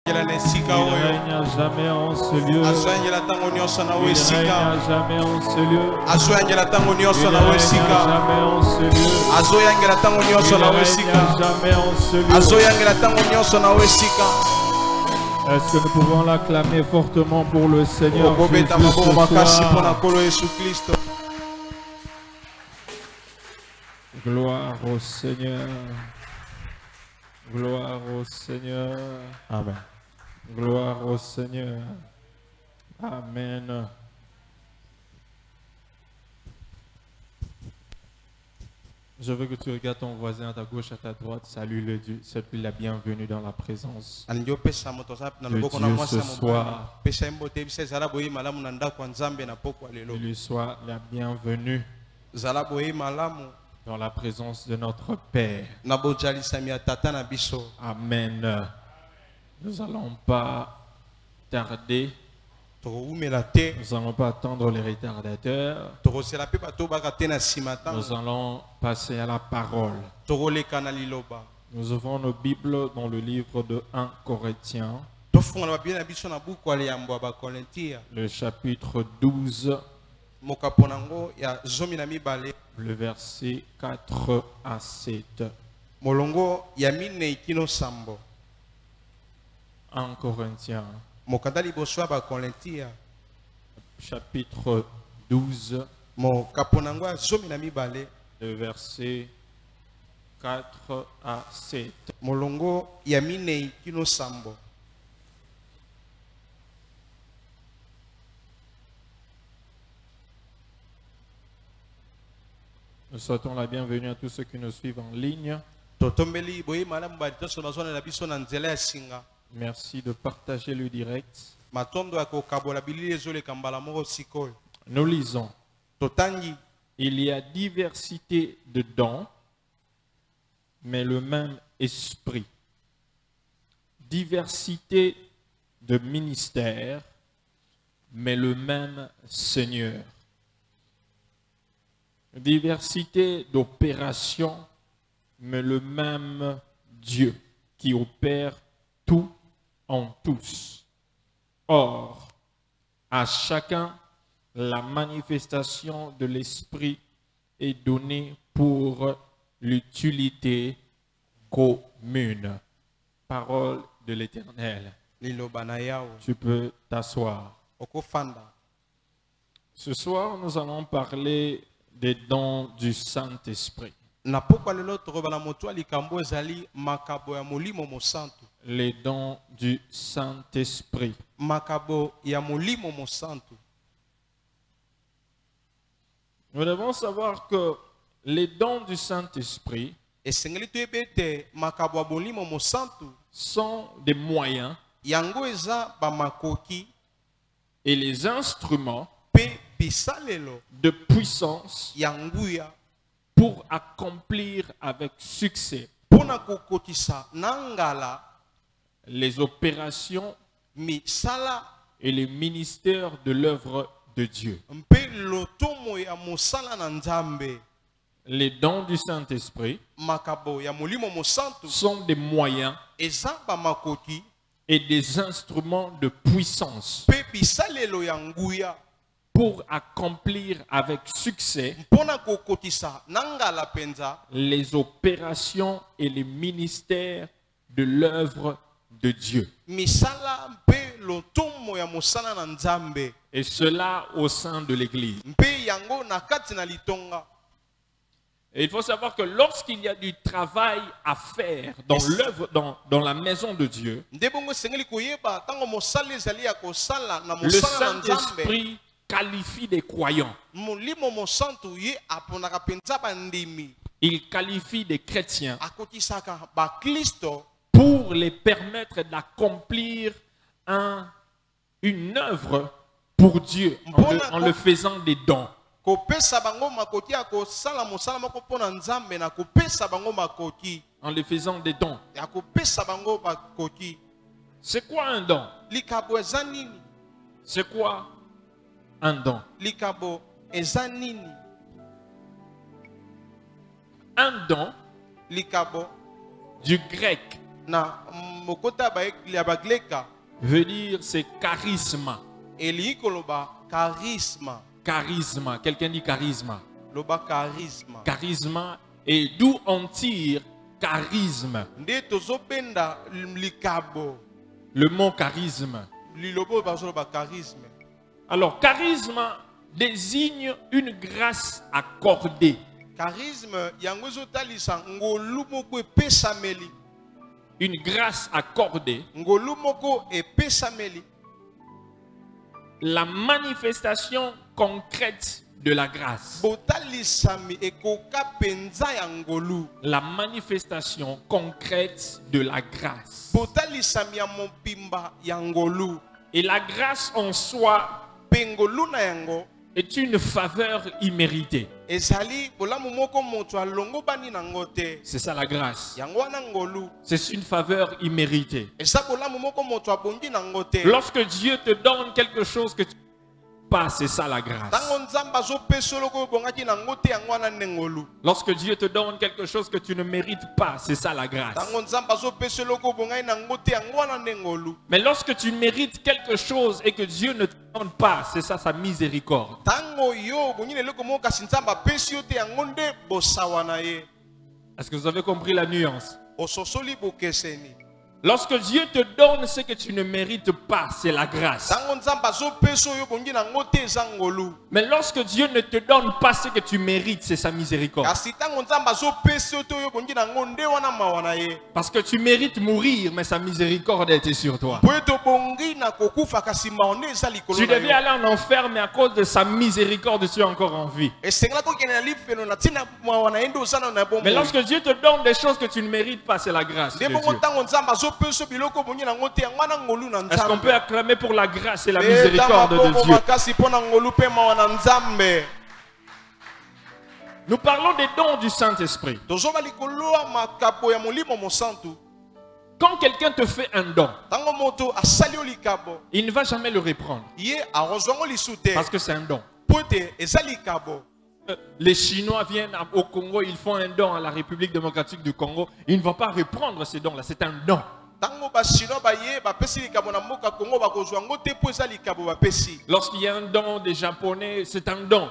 Il règne à jamais en ce lieu. Il règne à jamais en ce lieu. Il règne à jamais en ce lieu. Il règne à jamais en ce lieu. Est-ce que nous pouvons l'acclamer fortement pour le Seigneur Jésus ce soir? Gloire au Seigneur. Gloire au Seigneur. Amen. Gloire au Seigneur. Amen. Je veux que tu regardes ton voisin à ta gauche, à ta droite. Salue-le Dieu. Souhaite-lui la bienvenue dans la présence de Dieu ce soir. Il lui soit la bienvenue dans la présence de notre Père. Amen. Nous n'allons pas tarder. Nous n'allons pas attendre les retardateurs. Nous allons passer à la parole. Nous ouvrons nos Bibles dans le livre de 1 Corinthiens. Le chapitre 12. Le verset 4 à 7. 1 Corinthiens. Chapitre 12. Le verset 4 à 7. Nous souhaitons la bienvenue à tous ceux qui nous suivent en ligne. Merci de partager le direct. Nous lisons. Il y a diversité de dons, mais le même esprit. Diversité de ministères, mais le même Seigneur. Diversité d'opérations, mais le même Dieu qui opère tout en tous. Or, à chacun, la manifestation de l'Esprit est donnée pour l'utilité commune. Parole de l'Éternel. Tu peux t'asseoir. Ce soir, nous allons parler des dons du Saint-Esprit. Les dons du Saint-Esprit. Nous devons savoir que les dons du Saint-Esprit sont des moyens et les instruments de puissance pour accomplir avec succès les opérations et les ministères de l'œuvre de Dieu. Les dons du Saint-Esprit sont des moyens et des instruments de puissance pour accomplir avec succès les opérations et les ministères de l'œuvre de Dieu. Et cela au sein de l'Église. Et il faut savoir que lorsqu'il y a du travail à faire dans l'œuvre, dans la maison de Dieu, le Saint-Esprit qualifie des croyants. Il qualifie des chrétiens pour les permettre d'accomplir une œuvre pour Dieu en le faisant des dons. En le faisant des dons. C'est quoi un don? C'est quoi un don? Un don du grec veut dire c'est charisme. Charisme. Quelqu'un dit charisme. Charisme. Et d'où on tire charisme. Le mot charisme. Alors, charisme désigne une grâce accordée. Une grâce accordée. La manifestation concrète de la grâce. La manifestation concrète de la grâce. Et la grâce en soi est une faveur imméritée. C'est ça la grâce. C'est une faveur imméritée. Lorsque Dieu te donne quelque chose que tu pas, c'est ça la grâce. Lorsque Dieu te donne quelque chose que tu ne mérites pas, c'est ça la grâce. Mais lorsque tu mérites quelque chose et que Dieu ne te donne pas, c'est ça sa miséricorde. Est-ce que vous avez compris la nuance? Lorsque Dieu te donne ce que tu ne mérites pas, c'est la grâce. Mais lorsque Dieu ne te donne pas ce que tu mérites, c'est sa miséricorde. Parce que tu mérites mourir, mais sa miséricorde a été sur toi. Tu devais aller en enfer, mais à cause de sa miséricorde, tu es encore en vie. Mais lorsque Dieu te donne des choses que tu ne mérites pas, c'est la grâce de Dieu. Est-ce qu'on peut acclamer pour la grâce et la miséricorde de Dieu? Nous parlons des dons du Saint-Esprit. Quand quelqu'un te fait un don, il ne va jamais le reprendre. Parce que c'est un don. Les Chinois viennent au Congo, ils font un don à la République démocratique du Congo. Ils ne vont pas reprendre ces dons-là, c'est un don. Lorsqu'il y a un don des Japonais, c'est un don.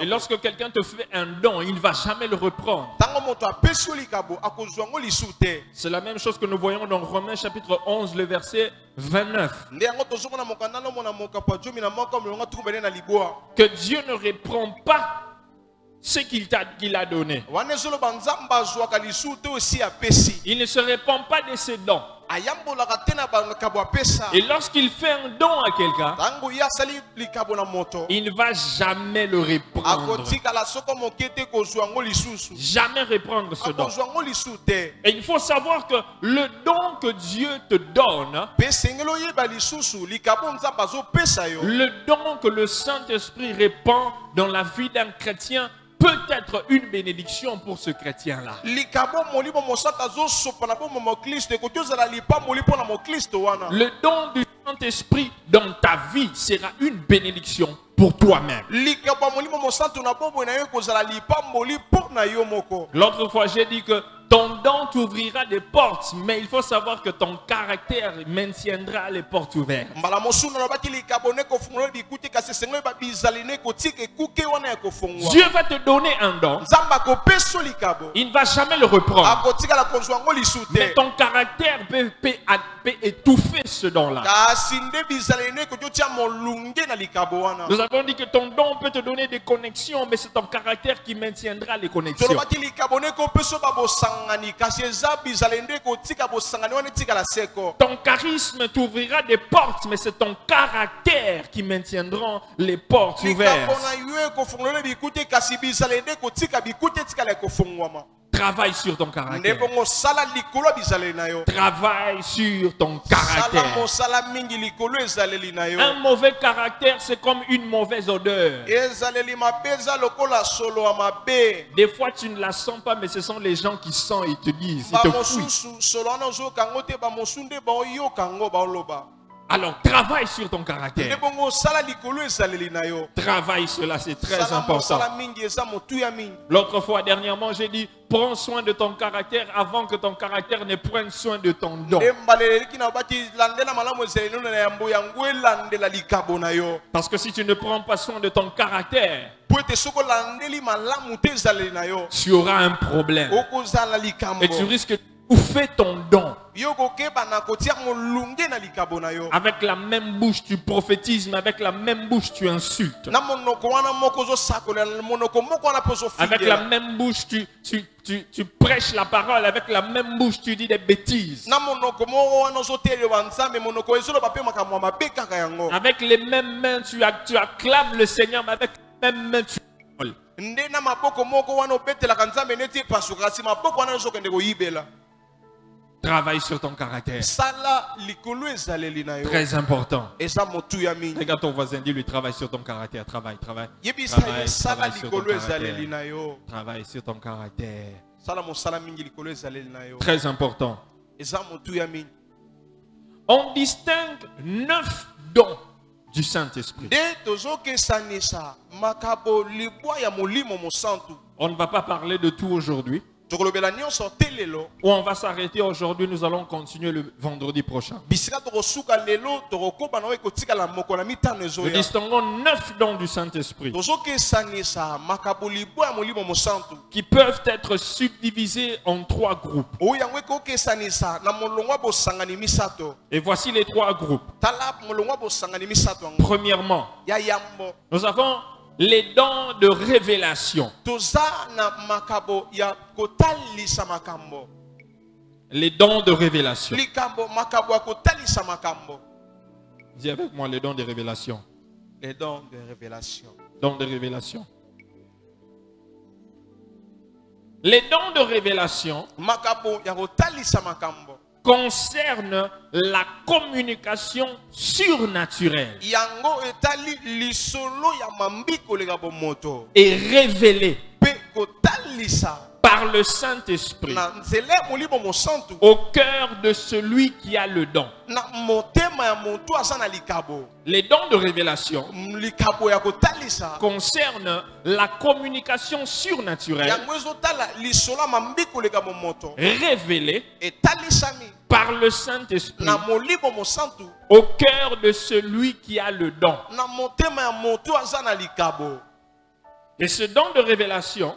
Et lorsque quelqu'un te fait un don, il ne va jamais le reprendre. C'est la même chose que nous voyons dans Romains chapitre 11, le verset 29. Que Dieu ne reprend pas ce qu'il a donné. Il ne se répand pas de ses dons. Et lorsqu'il fait un don à quelqu'un, il ne va jamais le reprendre. Jamais reprendre ce don. Et il faut savoir que le don que Dieu te donne, le don que le Saint-Esprit répand dans la vie d'un chrétien, peut être une bénédiction pour ce chrétien-là. Le don du Saint-Esprit dans ta vie sera une bénédiction pour toi-même. L'autre fois, j'ai dit que ton don t'ouvrira des portes, mais il faut savoir que ton caractère maintiendra les portes ouvertes. Dieu va te donner un don. Il ne va jamais le reprendre. Mais ton caractère peut étouffer ce don-là. Nous avons dit que ton don peut te donner des connexions, mais c'est ton caractère qui maintiendra les connexions. Ton charisme t'ouvrira des portes, mais c'est ton caractère qui maintiendra les portes ouvertes. Travaille sur ton caractère. Travaille sur ton caractère. Un mauvais caractère, c'est comme une mauvaise odeur. Des fois, tu ne la sens pas, mais ce sont les gens qui sentent et te disent, ils te fouillent. Alors travaille sur ton caractère. Travaille cela, c'est très important. L'autre fois, dernièrement, j'ai dit, prends soin de ton caractère avant que ton caractère ne prenne soin de ton don. Parce que si tu ne prends pas soin de ton caractère, tu auras un problème. Et tu risques de bouffer ton don. Avec la même bouche tu prophétises, mais avec la même bouche tu insultes. Avec la même bouche tu prêches la parole, avec la même bouche tu dis des bêtises. Avec les mêmes mains tu acclames le Seigneur, mais avec les mêmes mains tu voles. Travaille sur ton caractère. Très important. Regarde ton voisin, dis-lui, travaille sur ton caractère. Travaille sur ton caractère. Travaille sur ton caractère. Très important. On distingue 9 dons du Saint-Esprit. On ne va pas parler de tout aujourd'hui. Où on va s'arrêter aujourd'hui, nous allons continuer le vendredi prochain. Nous distinguons 9 dons du Saint-Esprit qui peuvent être subdivisés en 3 groupes. Et voici les 3 groupes. Premièrement, nous avons les dons de révélation. Les dons de révélation. Dis avec moi les dons de révélation. Les dons de révélation. Dons de révélation. Les dons de révélation concerne la communication surnaturelle et révélée par le Saint-Esprit au cœur de celui qui a le don. Les dons de révélation concernent la communication surnaturelle révélée par le Saint-Esprit au cœur de celui qui a le don. Et ce don de révélation,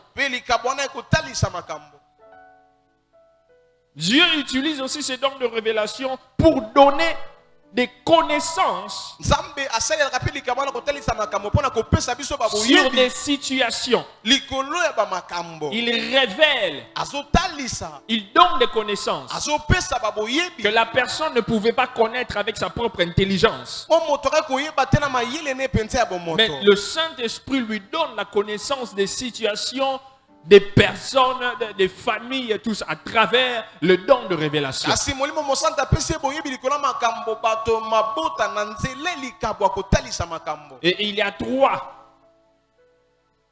Dieu utilise aussi ce don de révélation pour donner des connaissances sur des situations. Il révèle, il donne des connaissances que la personne ne pouvait pas connaître avec sa propre intelligence. Mais le Saint-Esprit lui donne la connaissance des situations, des personnes, des familles, tous à travers le don de révélation. Et il y a 3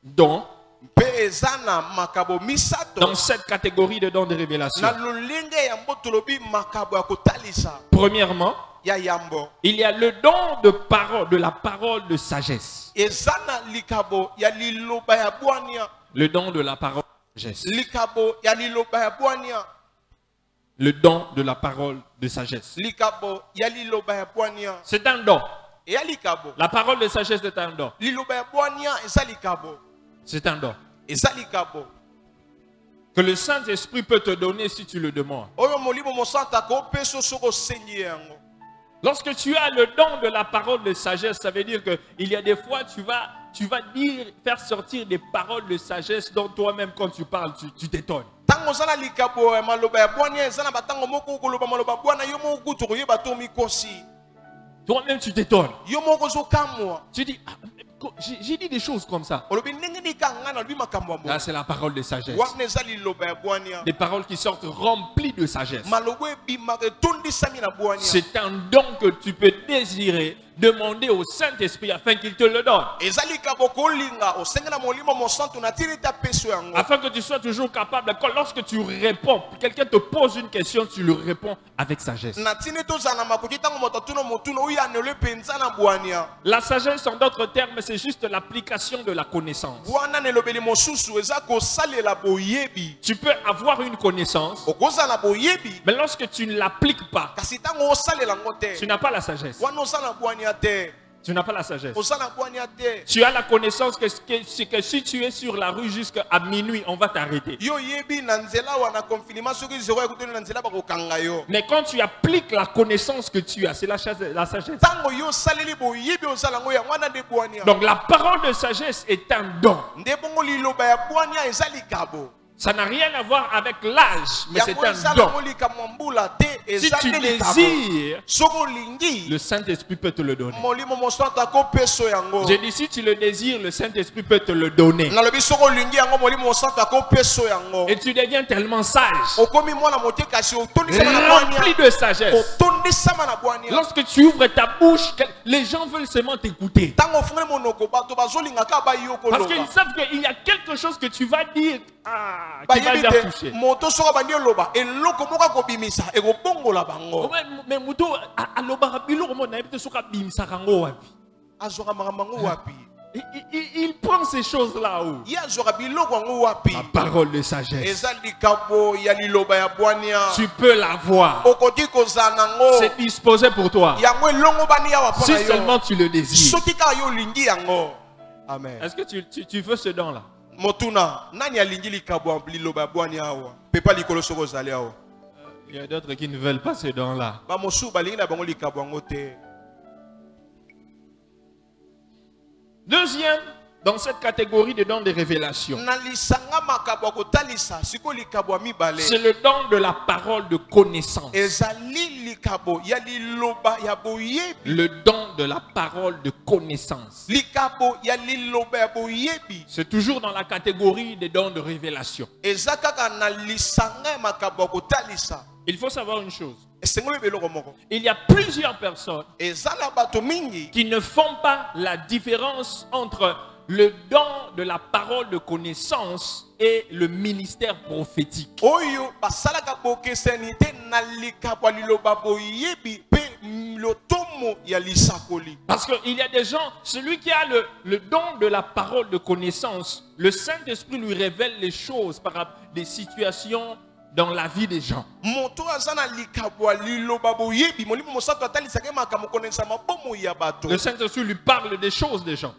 dons dans cette catégorie de dons de révélation. Premièrement, il y a le don de parole, de la parole de sagesse. Le don de la parole de sagesse. Le don de la parole de sagesse. C'est un don. La parole de sagesse est un don. C'est un don que le Saint-Esprit peut te donner si tu le demandes. Lorsque tu as le don de la parole de sagesse, ça veut dire qu'il y a des fois tu vas faire sortir des paroles de sagesse dont toi-même quand tu parles, tu t'étonnes. Toi-même tu t'étonnes. Tu dis, j'ai dit des choses comme ça. Là c'est la parole de sagesse. Des paroles qui sortent remplies de sagesse. C'est un don que tu peux désirer demander au Saint-Esprit afin qu'il te le donne. Afin que tu sois toujours capable, lorsque tu réponds, quelqu'un te pose une question, tu lui réponds avec sagesse. La sagesse, en d'autres termes, c'est juste l'application de la connaissance. Tu peux avoir une connaissance, mais lorsque tu ne l'appliques pas, tu n'as pas la sagesse. Tu n'as pas la sagesse. Tu as la connaissance que si tu es sur la rue jusqu'à minuit, on va t'arrêter. Mais quand tu appliques la connaissance que tu as, c'est la sagesse. Donc la parole de sagesse est un don. Ça n'a rien à voir avec l'âge, mais c'est un don. Si tu désires, le Saint-Esprit peut te le donner. J'ai dit, si tu le désires, le Saint-Esprit peut te le donner. Et tu deviens tellement sage, rempli de sagesse. Lorsque tu ouvres ta bouche, les gens veulent seulement t'écouter. Parce qu'ils savent qu'il y a quelque chose que tu vas dire. Qui va leur toucher. Mais il prend ces choses là-haut. La parole de sagesse. Tu peux l'avoir. C'est disposé pour toi. Si seulement tu le désires. Amen. Est-ce que tu veux ce don-là? Il y a d'autres qui ne veulent pas ce don-là. Deuxième, dans cette catégorie de dons de révélation, c'est le don de la parole de connaissance. Le don de la parole de connaissance. C'est toujours dans la catégorie des dons de révélation. Il faut savoir une chose. Il y a plusieurs personnes qui ne font pas la différence entre le don de la parole de connaissance et le ministère prophétique. Parce qu'il y a des gens, celui qui a le don de la parole de connaissance, le Saint-Esprit lui révèle les choses par rapport à des situations dans la vie des gens. Le Saint-Esprit lui parle des choses des gens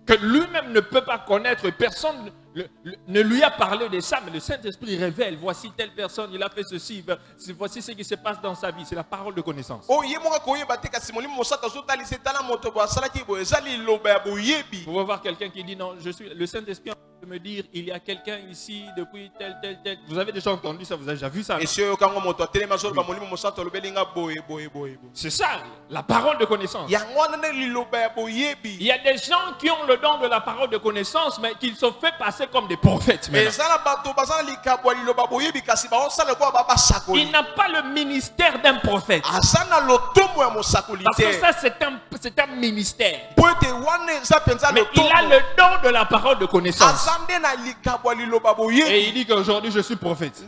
que lui-même ne peut pas connaître. Personne ne lui a parlé de ça, mais le Saint-Esprit révèle. Voici telle personne, il a fait ceci. Voici ce qui se passe dans sa vie. C'est la parole de connaissance. Vous pouvez voir quelqu'un qui dit non, je suis le Saint-Esprit en train de me dire, il y a quelqu'un ici depuis tel. Vous avez déjà entendu ça, vous avez déjà vu ça? C'est ça, la parole de connaissance. Il y a des gens qui ont le don de la parole de connaissance, mais qui se fait passer comme des prophètes. Il n'a pas le ministère d'un prophète. Parce que ça, c'est un ministère. Mais il a le don de la parole de connaissance. Et il dit qu'aujourd'hui je suis prophète.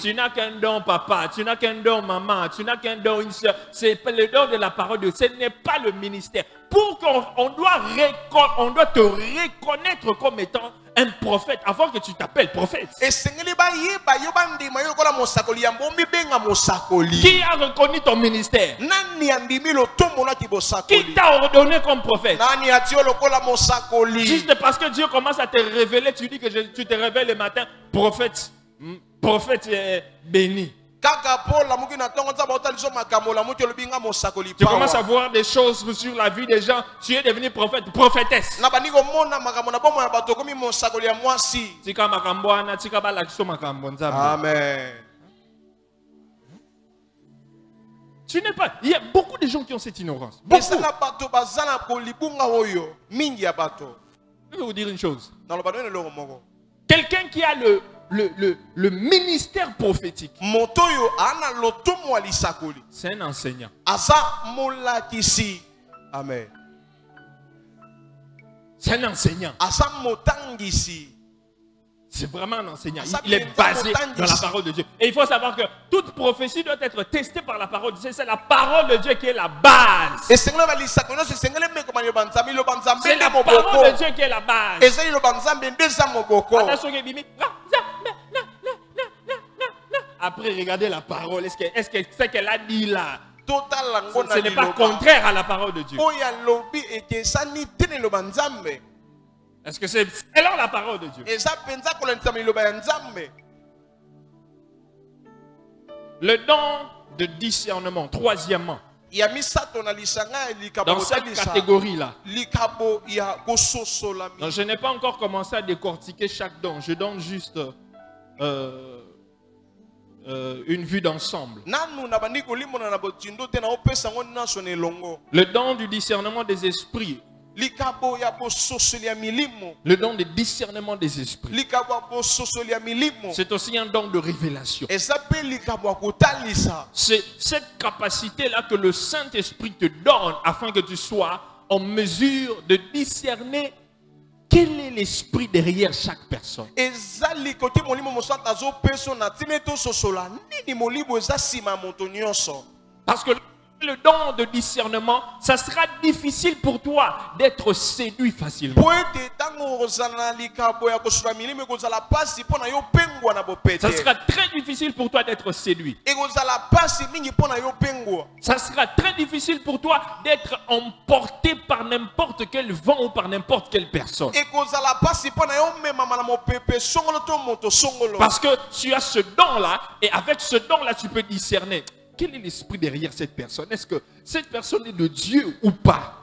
Tu n'as qu'un don papa, tu n'as qu'un don maman, tu n'as qu'un don une soeur. C'est le don de la parole de. Ce n'est pas le ministère. Pour qu'on doit te reconnaître comme étant un prophète avant que tu t'appelles prophète. Qui a reconnu ton ministère? Qui t'a ordonné comme prophète? Juste parce que Dieu commence à te révéler, tu dis que tu te révèles le matin, prophète béni. Tu commences à voir des choses sur la vie des gens. Tu es devenu prophète, prophétesse. Amen. Tu n'es pas. Il y a beaucoup de gens qui ont cette ignorance. Beaucoup. Je vais vous dire une chose. Quelqu'un qui a le ministère prophétique. C'est un enseignant. Amen. C'est un enseignant. C'est vraiment un enseignant. Il est basé dans la parole de Dieu. Et il faut savoir que toute prophétie doit être testée par la parole de Dieu. C'est la parole de Dieu qui est la base. C'est la parole de Dieu qui est la base. Après, regardez la parole. Est-ce que ce qu'elle a dit là, ce n'est pas contraire à la parole de Dieu? Est-ce que c'est selon la parole de Dieu? Le don de discernement, troisièmement. Dans cette catégorie-là. Je n'ai pas encore commencé à décortiquer chaque don. Je donne juste une vue d'ensemble. Le don du discernement des esprits. Le don de discernement des esprits. C'est aussi un don de révélation. C'est cette capacité-là que le Saint-Esprit te donne afin que tu sois en mesure de discerner quel est l'esprit derrière chaque personne. Parce que le don de discernement, ça sera difficile pour toi d'être séduit facilement. Ça sera très difficile pour toi d'être séduit. Ça sera très difficile pour toi d'être emporté par n'importe quel vent ou par n'importe quelle personne. Parce que tu as ce don-là, et avec ce don-là, tu peux discerner. Quel est l'esprit derrière cette personne? Est-ce que cette personne est de Dieu ou pas?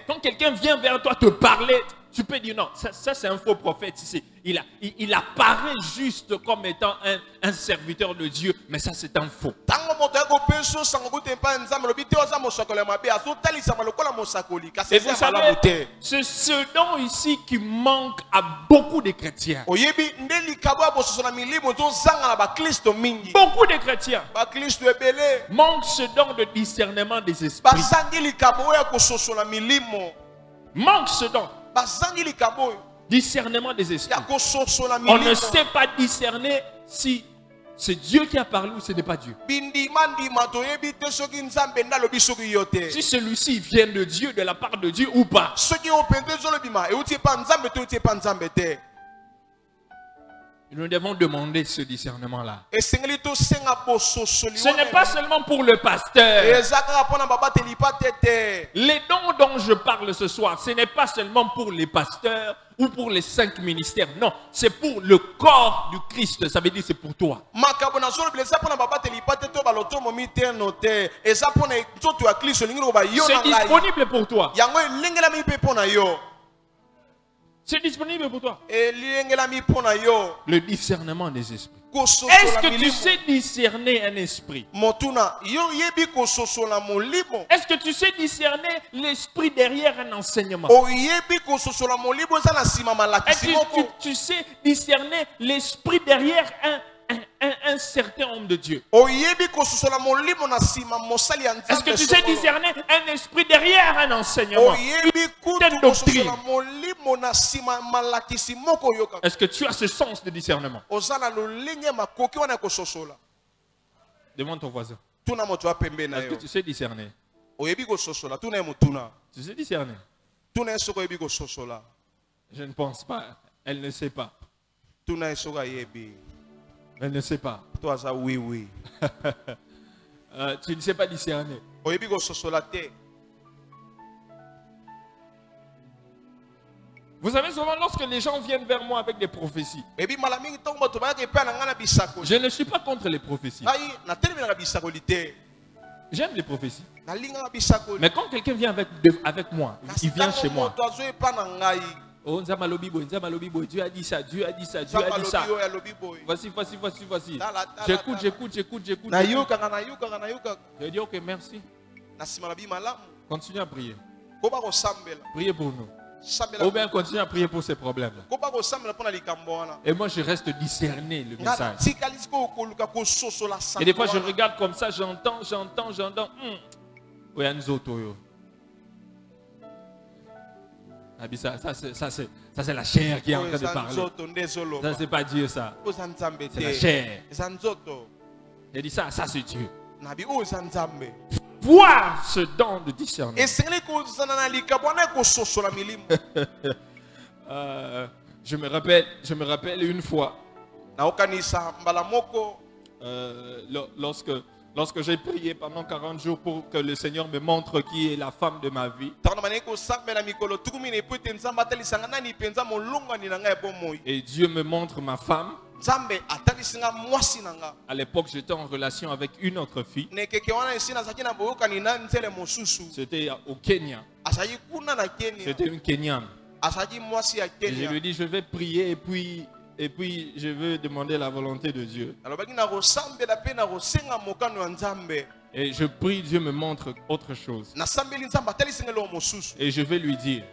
Quand quelqu'un vient vers toi te parler, tu peux dire non, ça c'est un faux prophète. Il apparaît juste comme étant un serviteur de Dieu, mais ça c'est un faux. Et vous savez, c'est ce don ici qui manque à beaucoup de chrétiens. Beaucoup de chrétiens manquent ce don de discernement des esprits. Manque ce don. Discernement des esprits. On ne sait pas discerner si c'est Dieu qui a parlé ou ce n'est pas Dieu. Si celui-ci vient de Dieu, de la part de Dieu ou pas. Nous devons demander ce discernement-là. Ce n'est pas seulement pour le pasteur. Les dons dont je parle ce soir, ce n'est pas seulement pour les pasteurs ou pour les 5 ministères. Non, c'est pour le corps du Christ. Ça veut dire c'est pour toi. C'est disponible pour toi. C'est disponible pour toi. Le discernement des esprits. Est-ce que tu sais discerner un esprit? Est-ce que tu sais discerner l'esprit derrière un enseignement? Est-ce que tu sais discerner l'esprit derrière un certain homme de Dieu? Est-ce que tu sais discerner un esprit derrière un enseignement? Telle doctrine. Est-ce que tu as ce sens de discernement? Demande ton voisin. Est-ce que tu sais discerner? Tu sais discerner? Je ne pense pas. Elle ne sait pas. Elle ne sait pas. Oui, oui. Tu ne sais pas discerner. Vous savez, souvent lorsque les gens viennent vers moi avec des prophéties, je ne suis pas contre les prophéties. J'aime les prophéties. Mais quand quelqu'un vient avec moi, il vient chez moi. Oh, Dieu a dit ça, Dieu a dit ça, Dieu a dit ça. Voici. J'écoute. Je dis ok, merci. Continuez à prier. Priez pour nous. Ou bien continuer à prier pour ces problèmes. Et moi, je reste discerner le message. Et des fois, je regarde comme ça, j'entends. Oui, ça c'est la chair qui est en train de parler. Ça, c'est pas Dieu, ça. C'est la chair. Il dit ça c'est Dieu. Voir ce don de discernement. Je me rappelle une fois, lorsque j'ai prié pendant 40 jours pour que le Seigneur me montre qui est la femme de ma vie. Et Dieu me montre ma femme. À l'époque, j'étais en relation avec une autre fille. C'était au Kenya. C'était une Kenyane. Et je lui ai dit, je vais prier et puis je veux demander la volonté de Dieu. Et je prie, Dieu me montre autre chose. Et je vais lui dire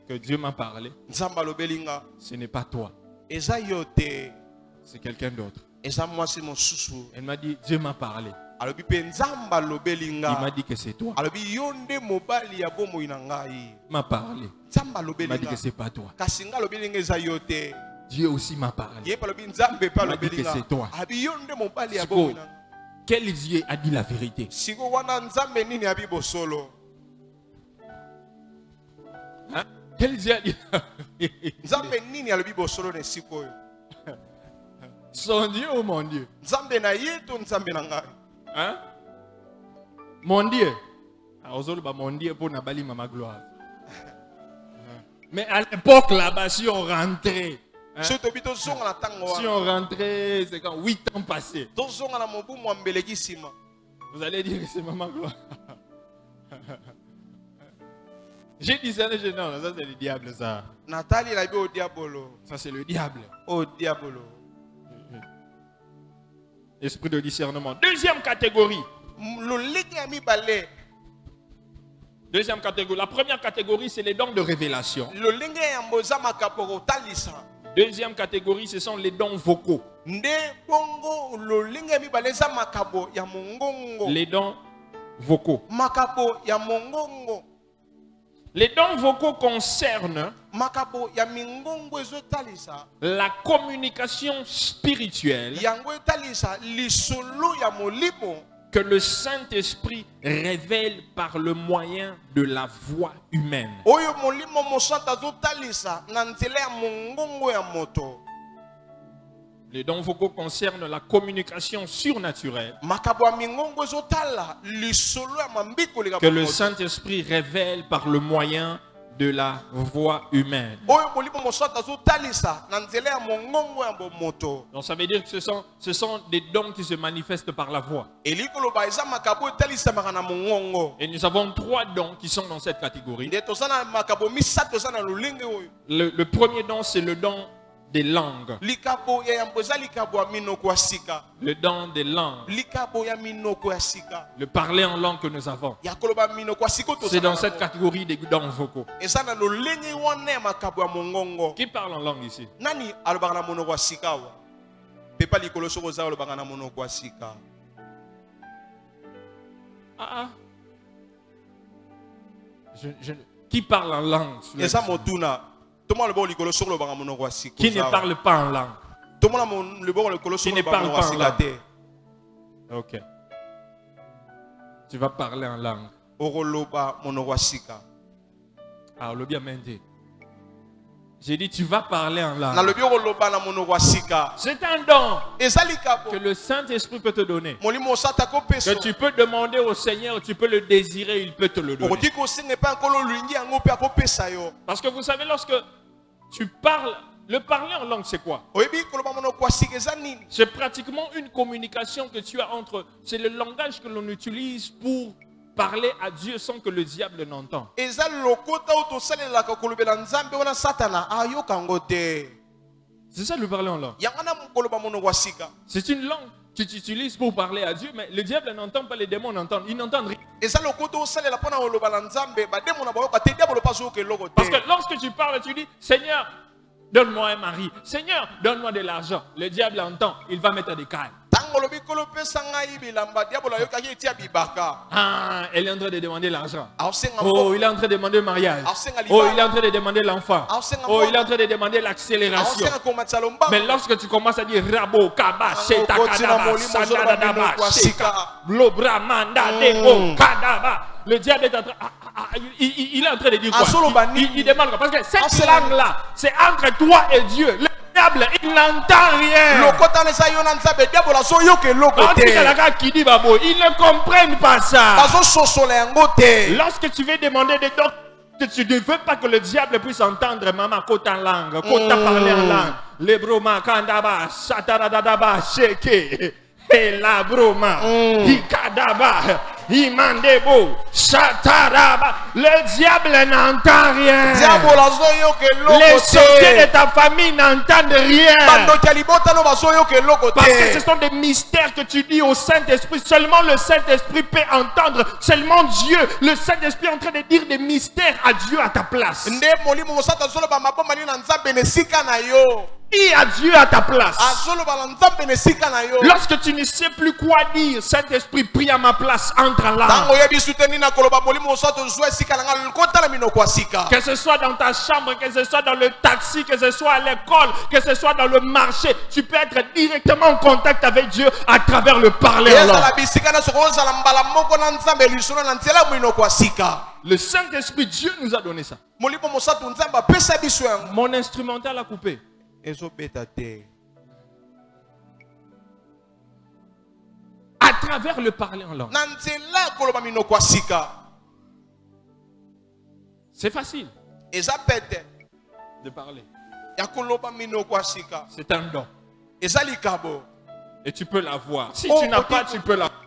que Dieu m'a parlé. Ce n'est pas toi. C'est quelqu'un d'autre. Elle m'a dit, Dieu m'a parlé. Il m'a dit que c'est toi. Il m'a parlé. Il m'a dit que c'est pas toi. Dieu aussi m'a parlé. Il m'a dit que c'est toi. Quel Dieu a dit la vérité? Hein? Quel Dieu a dit la vérité? Son Dieu ou mon Dieu? Hein? Mon Dieu. Mon Dieu pour Nabali Mama Gloire. Mais à l'époque là-bas, si on rentrait, hein? Si on rentrait, c'est quand 8 ans passés. Vous allez dire que c'est Maman Gloire. J'ai dit ça, non, ça c'est le diable ça. Ça c'est le diable. Oh diabolo. Esprit de discernement. Deuxième catégorie. Deuxième catégorie. La première catégorie, c'est les dons de révélation. Deuxième catégorie, ce sont les dons vocaux. Les dons vocaux. Les dons vocaux concernent la communication spirituelle que le Saint-Esprit révèle par le moyen de la voix humaine. Les dons vocaux concernent la communication surnaturelle que le Saint-Esprit révèle par le moyen de la voix humaine. Donc ça veut dire que ce sont des dons qui se manifestent par la voix. Et nous avons 3 dons qui sont dans cette catégorie. Le premier don, c'est le don des langues. Le don des langues. Le parler en langue que nous avons. C'est dans cette catégorie des dons vocaux. Qui parle en langue ici? Qui parle en langue? Qui ne parle pas en langue? Qui ne parle pas en langue? Ok. Tu vas parler en langue. Ah, le bien menti. J'ai dit tu vas parler en langue. C'est un don que le Saint-Esprit peut te donner. Que tu peux demander au Seigneur, tu peux le désirer, il peut te le donner. Parce que vous savez, lorsque tu parles, le parler en langue, c'est quoi? C'est pratiquement une communication que tu as entre... C'est le langage que l'on utilise pour parler à Dieu sans que le diable n'entende. C'est ça le parler en langue. C'est une langue tu t'utilises pour parler à Dieu, mais le diable n'entend pas, les démons n'entendent. Ils n'entendent rien. Parce que lorsque tu parles, tu dis, Seigneur, donne-moi un mari. Seigneur, donne-moi de l'argent. Le diable entend, il va mettre des cailles. Ah, elle est en train de demander l'argent. Oh, il est en train de demander le mariage. Oh, il est en train de demander l'enfant. Oh, il est en train de demander l'accélération. Mais lorsque tu commences à dire Rabo, Kaba, Sheta, Kadaba, Sandadaba, Sheka, Blobra, Manda, Debo, Kadaba, le diable est en train. Il est en train de dire quoi? Il demande quoi? Parce que cette langue-là, c'est entre toi et Dieu. Le diable, il n'entend rien. Ils ne comprennent pas ça. Lorsque tu veux demander des docteurs, tu ne veux pas que le diable puisse entendre maman kota langue, kota parler en langue. Le broma kandaba, sataradadaba, sheke. Et la broma, ikadaba, imandebo, shataraba. Le diable n'entend rien. Les sorciers de ta famille n'entendent rien. Parce que ce sont des mystères que tu dis au Saint-Esprit. Seulement le Saint-Esprit peut entendre. Seulement Dieu, le Saint-Esprit est en train de dire des mystères à Dieu à ta place. Dis à Dieu à ta place. Lorsque tu ne sais plus quoi dire, Saint-Esprit, prie à ma place, entre là. Que ce soit dans ta chambre, que ce soit dans le taxi, que ce soit à l'école, que ce soit dans le marché, tu peux être directement en contact avec Dieu à travers le parler en langue. Le Saint-Esprit, Dieu nous a donné ça. Mon instrumental a coupé. À travers le parler en langue. C'est facile de parler. C'est un don. Et tu peux l'avoir. Si tu n'as pas, tu peux l'avoir.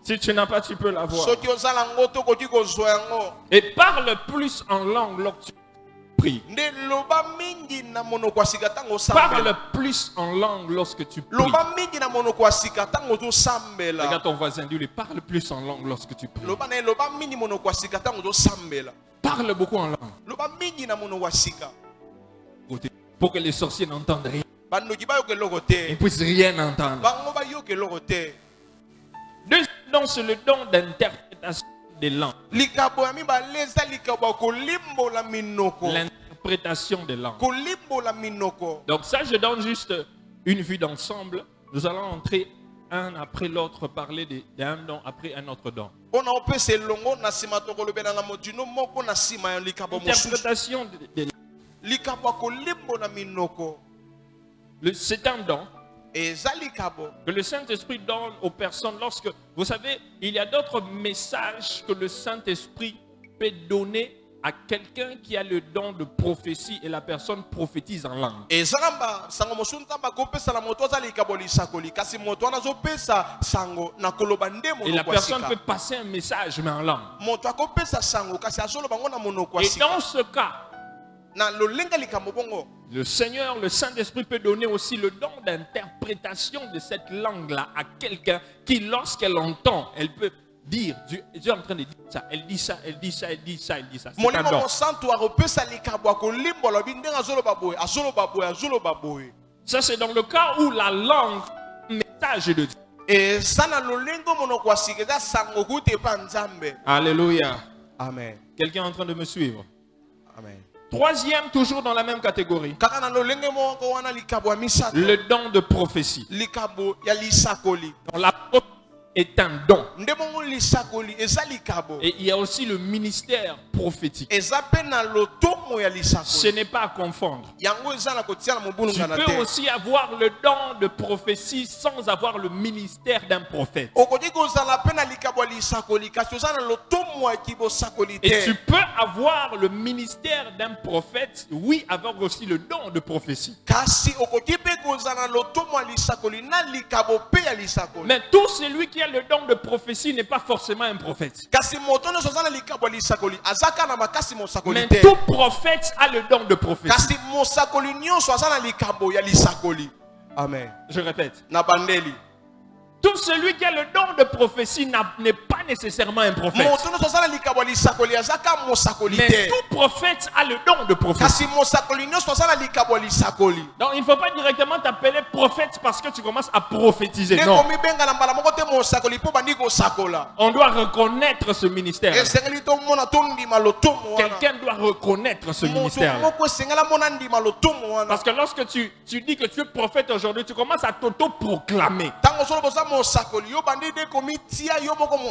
Si tu n'as pas, tu peux l'avoir. Et parle plus en langue lorsque tu pries. Parle plus en langue lorsque tu pries. Regarde ton voisin, dis-lui, parle plus en langue lorsque tu pries. Parle beaucoup en langue. Pour que les sorciers n'entendent rien. Ils ne puissent rien entendre. Deuxième don, c'est le don d'interprétation des langues. L'interprétation des langues. Donc ça, je donne juste une vue d'ensemble. Nous allons entrer un après l'autre, parler d'un don après un autre don. Interprétation des langues. C'est un don que le Saint-Esprit donne aux personnes lorsque, vous savez, il y a d'autres messages que le Saint-Esprit peut donner à quelqu'un qui a le don de prophétie et la personne prophétise en langue. Et la personne peut passer un message mais en langue. Et dans ce cas, le Seigneur, le Saint-Esprit peut donner aussi le don d'interprétation de cette langue-là à quelqu'un qui, lorsqu'elle entend, elle peut dire, Dieu est en train de dire ça, elle dit ça, elle dit ça, elle dit ça, elle dit ça. C'est un don. Ça, c'est dans le cas où la langue est un message de Dieu. Alléluia. Amen. Quelqu'un est en train de me suivre? Amen. Troisième, toujours dans la même catégorie. Le don de prophétie. Donc, la prophétie est un don. Et il y a aussi le ministère prophétique. Ce n'est pas à confondre. Tu peux aussi avoir le don de prophétie sans avoir le ministère d'un prophète. Et tu peux avoir le ministère d'un prophète, oui, avoir aussi le don de prophétie. Mais tout celui qui a le don de prophétie n'est pas forcément un prophète. Mais tout prophète a le don de prophétie. Amen. Je répète. Nabandeli. Tout celui qui a le don de prophétie n'est pas nécessairement un prophète. Mais tout prophète a le don de prophétie. Donc il ne faut pas directement t'appeler prophète parce que tu commences à prophétiser. Non. On doit reconnaître ce ministère. Quelqu'un doit reconnaître ce ministère. Parce que lorsque tu dis que tu es prophète aujourd'hui, tu commences à t'auto-proclamer.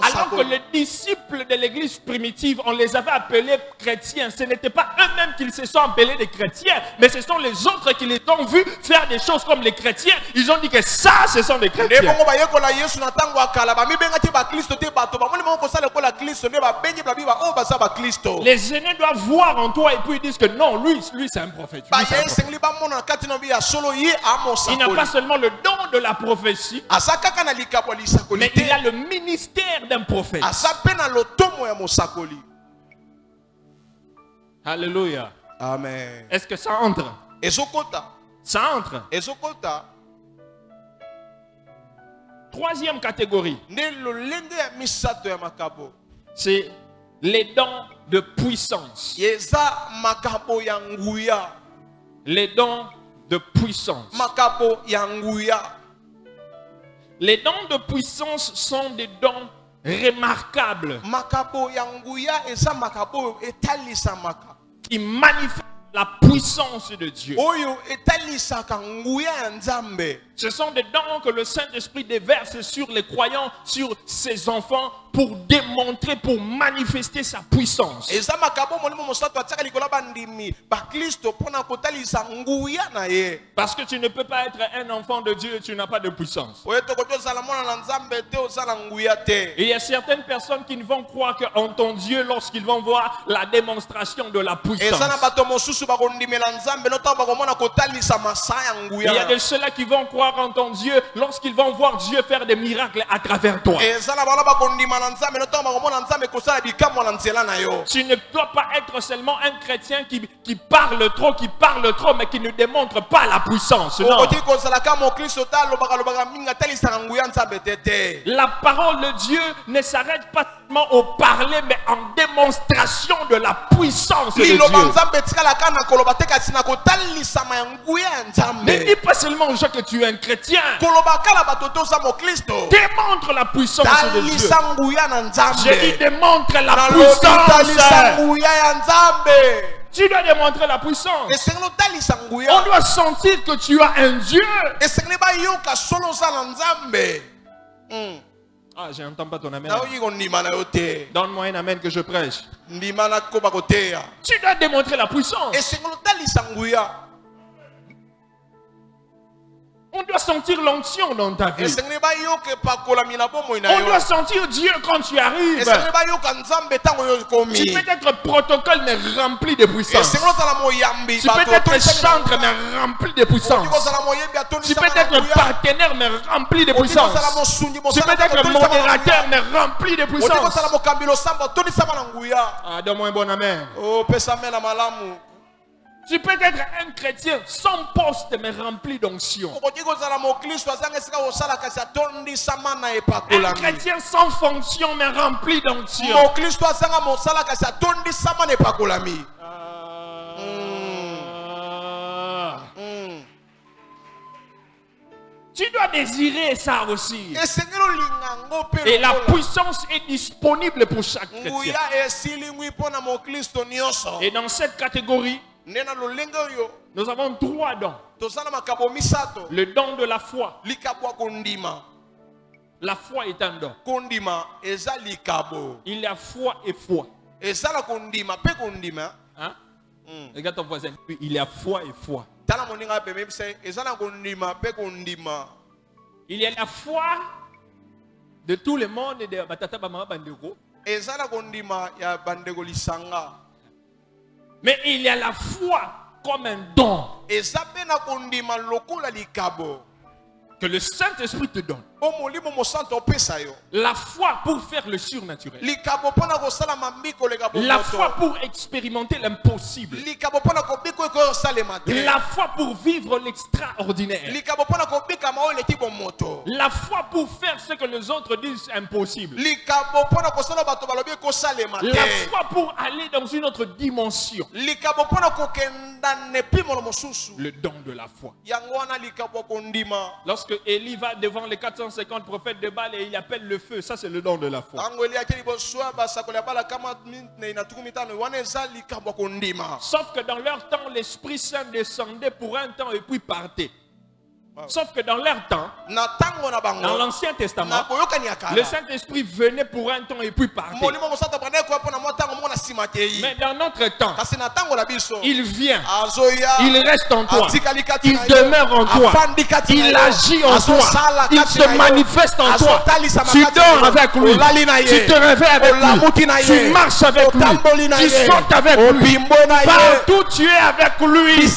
Alors que les disciples de l'église primitive, on les avait appelés chrétiens. Ce n'était pas eux-mêmes qu'ils se sont appelés des chrétiens, mais ce sont les autres qui les ont vus faire des choses comme les chrétiens. Ils ont dit que ça, ce sont des chrétiens. Les aînés doivent voir en toi et puis ils disent que non, lui c'est un prophète. Il n'a pas seulement le don de la prophétie, mais il a le ministère d'un prophète. Alléluia. Amen. Est-ce que ça entre? Ça entre. Troisième catégorie, c'est les dons de puissance. Les dons de puissance. Les dons de puissance sont des dons remarquables qui manifestent la puissance de Dieu. Ce sont des dons que le Saint-Esprit déverse sur les croyants, sur ses enfants, pour démontrer, pour manifester sa puissance. Parce que tu ne peux pas être un enfant de Dieu et tu n'as pas de puissance. Et il y a certaines personnes qui ne vont croire qu'en ton Dieu lorsqu'ils vont voir la démonstration de la puissance. Il y a de ceux-là qui vont croire en ton Dieu lorsqu'ils vont voir Dieu faire des miracles à travers toi. Tu ne dois pas être seulement un chrétien qui parle trop, mais qui ne démontre pas la puissance. Non. La parole de Dieu ne s'arrête pas seulement au parler, mais en démonstration de la puissance de Dieu. Ne dis pas seulement aux gens que tu es un chrétien. Démontre la puissance de Dieu. J'ai dit démontre la puissance. Tu dois démontrer la puissance. On doit sentir que tu as un Dieu. Ah, je n'entends pas ton amen. Donne-moi un amen que je prêche. Tu dois démontrer la puissance. On doit sentir l'onction dans ta vie. On doit sentir Dieu quand tu arrives. Tu peux être protocole mais rempli de puissance. Tu peux être chantre mais rempli de puissance. Tu peux être partenaire mais rempli de puissance. Tu peux être modérateur mais rempli de puissance. Ah, donne-moi un bon amen. Tu peux être un chrétien sans poste mais rempli d'onction. Un chrétien sans fonction mais rempli d'onction. Tu dois désirer ça aussi. Et la puissance est disponible pour chaque chrétien. Et dans cette catégorie, nous avons 3 dons. Le don de la foi. La foi est un don. Il y a foi et foi. Hein? Regarde ton voisin. Il y a foi et foi. Il y a la foi de tout le monde et de Batata Bama Bandego. Mais il y a la foi comme un don que le Saint-Esprit te donne. La foi pour faire le surnaturel. La foi pour expérimenter l'impossible. La foi pour vivre l'extraordinaire. La foi pour faire ce que les autres disent impossible. La foi pour aller dans une autre dimension. Le don de la foi. Lorsque Élie va devant les 450 prophètes de Baal et il appelle le feu, ça c'est le don de la foi. Sauf que dans leur temps, l'Esprit Saint descendait pour un temps et puis partait. Sauf que dans leur temps, dans l'Ancien Testament, le Saint-Esprit venait pour un temps et puis partait. Mais dans notre temps, il vient, il reste en toi, il demeure en toi, il agit en toi, il se manifeste en toi. Tu dors avec lui, tu te réveilles avec lui, tu marches avec lui, tu sautes avec lui, partout tu es avec lui.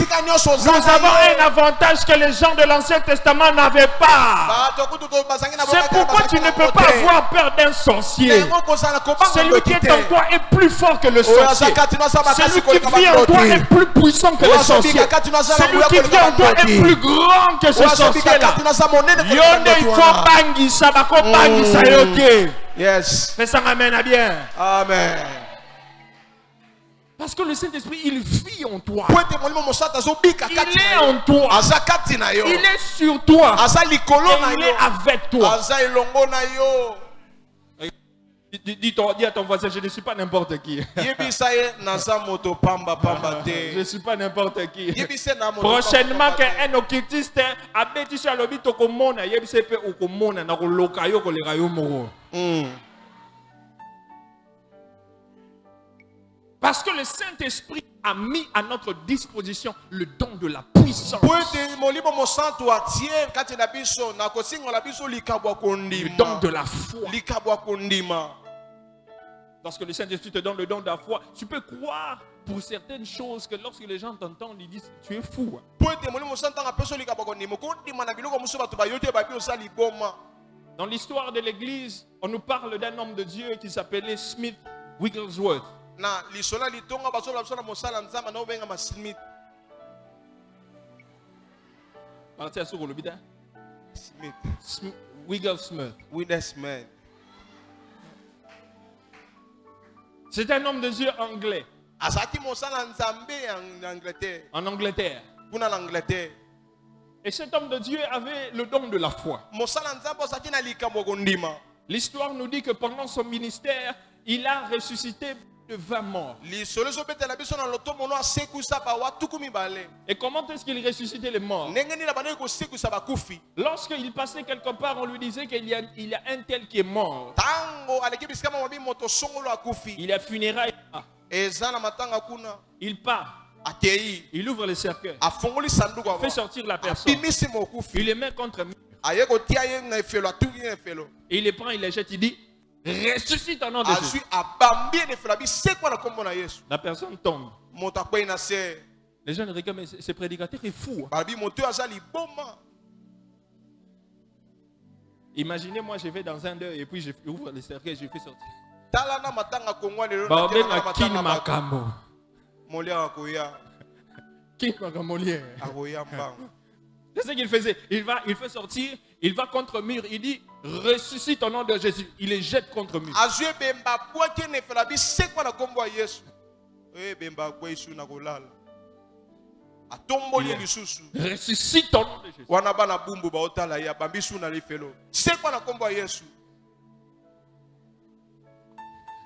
Nous avons un avantage que les gens de l'Ancien Testament n'avait pas. C'est pourquoi tu ne peux pas avoir peur d'un sorcier. Celui qui est en toi est plus fort que le sorcier. Celui qui vit en toi est plus puissant que le sorcier. Celui qui vit en toi est plus grand que ce sorcier-là. Yes. Fais ça, amen, bien. Amen. Parce que le Saint-Esprit, il vit en toi. Il est en toi. Il est sur toi. Et il est avec toi. Dis à ton voisin, je ne suis pas n'importe qui. Je ne suis pas n'importe qui. Prochainement, un occultiste a bêti sur le bito comme mon, il y a parce que le Saint-Esprit a mis à notre disposition le don de la puissance. Le don de la foi. Lorsque le Saint-Esprit te donne le don de la foi, tu peux croire pour certaines choses que lorsque les gens t'entendent, ils disent tu es fou. Dans l'histoire de l'Église, on nous parle d'un homme de Dieu qui s'appelait Smith Wigglesworth. Wigglesworth. C'est un homme de Dieu anglais. En Angleterre. Et cet homme de Dieu avait le don de la foi. L'histoire nous dit que pendant son ministère, il a ressuscité de 20 morts. Et comment est-ce qu'il ressuscitait les morts? Lorsqu'il passait quelque part, on lui disait qu'il y a un tel qui est mort. Il a funérailles. Il part. Il ouvre le cercueil. Fait sortir la personne. Il les met contre lui. Et il les prend, il les jette, il dit ressuscite au nom de Jésus. La personne tombe. Les gens regardent, mais ce prédicateur est fou. Imaginez, moi je vais dans un deuil et puis j'ouvre le cercueil et je fais sortir. C'est ce qu'il faisait. Il fait sortir, il va contre mur, il dit ressuscite au nom de Jésus. Il les jette contre mur. Ressuscite au nom de Jésus.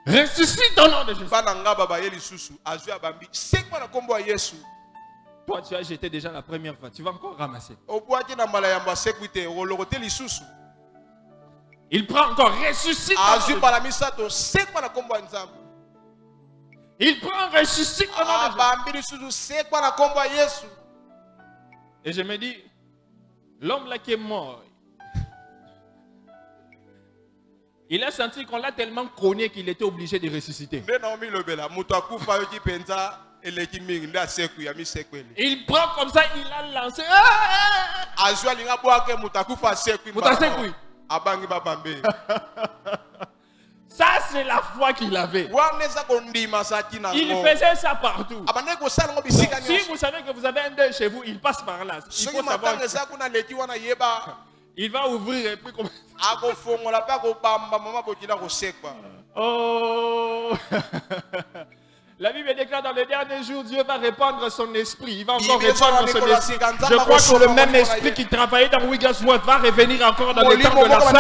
Ressuscite au nom de Jésus. Toi, tu as jeté déjà la première fois. Tu vas encore ramasser. Il prend encore, ressuscite. Il prend, ressuscite au nom de Jésus. Et je me dis, l'homme là qui est mort, il a senti qu'on l'a tellement cogné qu'il était obligé de ressusciter. Il prend comme ça, il a lancé. Ça, c'est la foi qu'il avait. Il faisait ça partout. Si vous savez que vous avez un deuil chez vous, il passe par là. Il faut savoir il va ouvrir et puis comme... Oh. La Bible déclare dans les derniers jours, Dieu va répandre son esprit. Il va encore répandre son esprit. Je crois que le même esprit qui travaillait dans Wigglesworth va revenir encore dans les temps de la fin.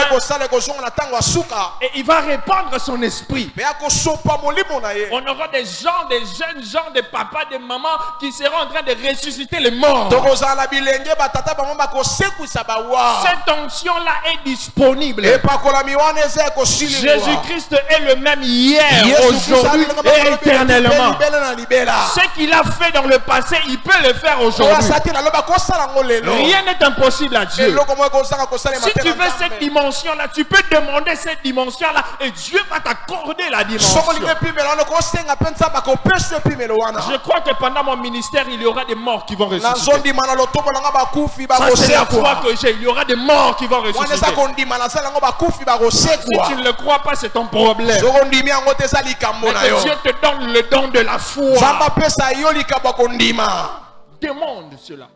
Et il va répandre son esprit. On aura des gens, des jeunes gens, des papas, des mamans qui seront en train de ressusciter les morts. Cette onction-là est disponible. Jésus-Christ est le même hier, aujourd'hui et éternellement. Ce qu'il a fait dans le passé, il peut le faire aujourd'hui. Rien n'est impossible à Dieu. Si tu veux cette dimension-là, tu peux demander cette dimension-là et Dieu va t'accorder la dimension. Je crois que pendant mon ministère, il y aura des morts qui vont ressusciter. Ça, c'est la foi que j'ai. Il y aura des morts qui vont ressusciter. Si tu ne le crois pas, c'est ton problème. Mais que Dieu te donne le don de la foi. Demande cela.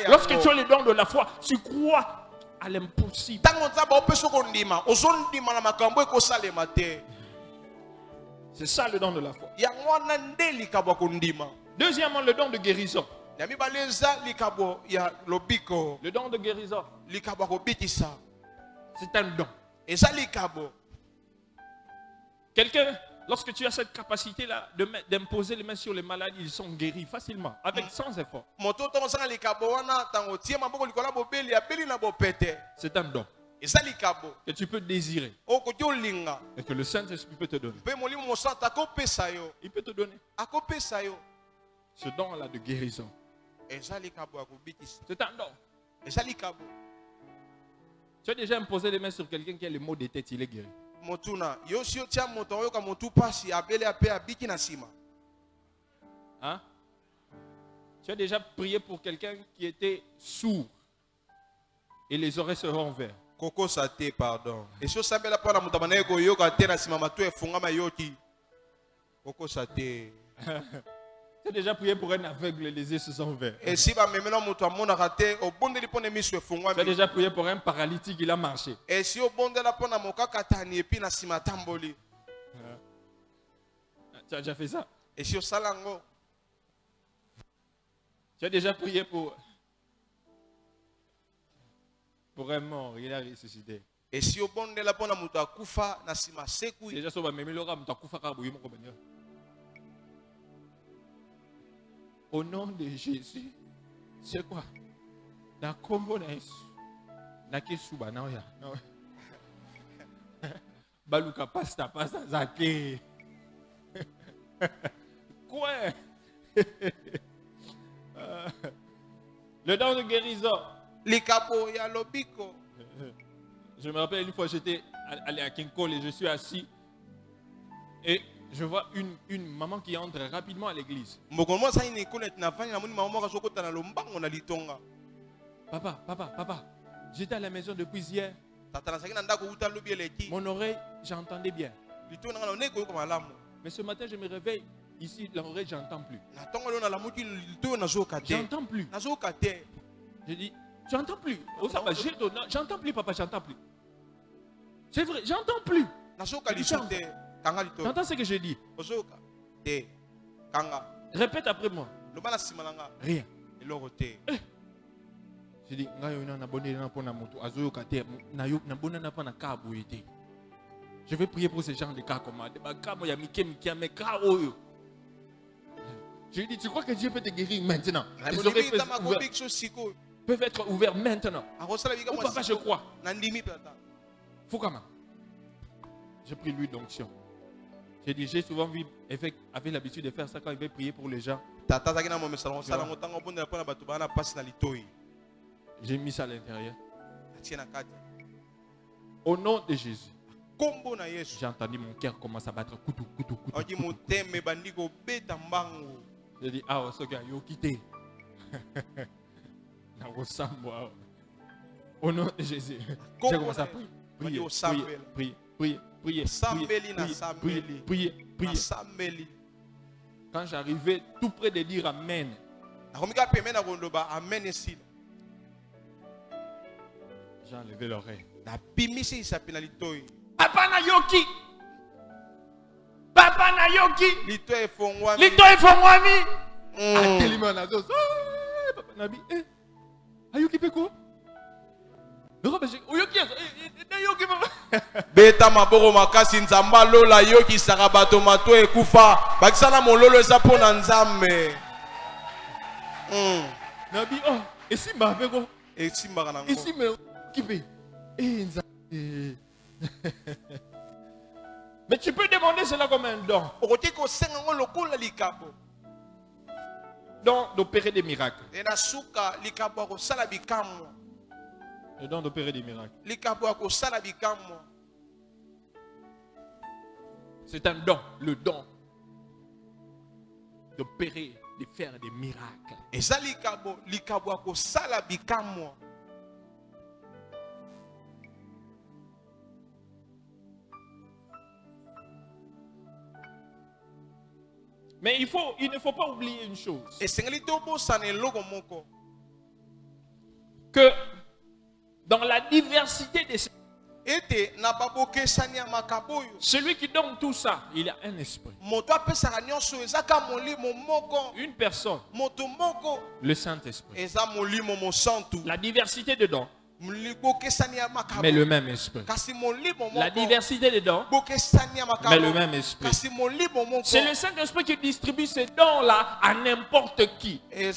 Lorsque tu as le don de la foi, tu crois à l'impossible. C'est ça le don de la foi. Deuxièmement, le don de guérison. Le don de guérison, c'est un don. Quelqu'un, lorsque tu as cette capacité-là d'imposer les mains sur les malades, ils sont guéris facilement, avec sans effort. C'est un don que tu peux désirer et que le Saint-Esprit peut te donner. Il peut te donner ce don-là de guérison. C'est un don. Tu as déjà imposé les mains sur quelqu'un qui a les maux de tête, il est guéri. Hein? Tu as déjà prié pour quelqu'un qui était sourd et les oreilles seront ouvertes. Coco Saté, pardon. Coco Saté. Tu as déjà prié pour un aveugle et les yeux se sont ouverts. Tu as déjà prié pour un paralytique, il a marché. Tu as déjà fait ça? Tu as déjà prié pour un mort, il a ressuscité. Déjà, au nom de Jésus, c'est quoi? Na kombo na Yesu. Na kesuba na oya. Baluka pasta zake. Quoi? Le don de guérison. Je me rappelle une fois, j'étais allé à Kinkole et je suis assis. Et je vois une maman qui entre rapidement à l'église. Papa, j'étais à la maison depuis hier. Mon oreille, j'entendais bien. Mais ce matin, je me réveille. Ici, l'oreille, j'entends plus. J'entends plus. Je dis, tu n'entends plus. J'entends plus, papa, j'entends plus. C'est vrai, j'entends plus. Tu entends ce que je dis? Répète après moi. Rien. Je dis, je vais prier pour ces gens de cas comme je dis, tu crois que Dieu peut te guérir maintenant? Les oreilles peuvent être ouvertes maintenant. Oh, papa, je crois. Foukama. J'ai pris l'huile d'onction. J'ai dit, j'ai souvent vu, avait l'habitude de faire ça quand il veut prier pour les gens. J'ai mis ça à l'intérieur. Au nom de Jésus, j'ai entendu mon cœur commencer à battre. J'ai dit, ah, ce gars, il a quitté. Au nom de Jésus. J'ai commencé à prier. Prier. Quand j'arrivais tout près de dire Amen, j'ai enlevé l'oreille. Papa Nayoki. Papa Nayoki. Lito e fongwami. Atelima na zo. Papa Nabi. Ayoki peko. Beta maboko makasi nzamba lola yoki sakabato mato ekufa bakisana mololo eza pona nzambe. Nabi oh esimba peko. Esimba nango. Esimba kipe. Mais tu peux demander cela comme un don. Don d'opérer des miracles. Le don d'opérer des miracles. C'est un don, le don d'opérer, de faire des miracles. Mais il ne faut pas oublier une chose. Que dans la diversité des celui qui donne tout ça, il a un esprit. Une personne. Le Saint-Esprit. La diversité de dons. Mais le même esprit. La diversité des dons. Mais le même esprit. C'est le Saint-Esprit qui distribue ces dons-là à n'importe qui. Mais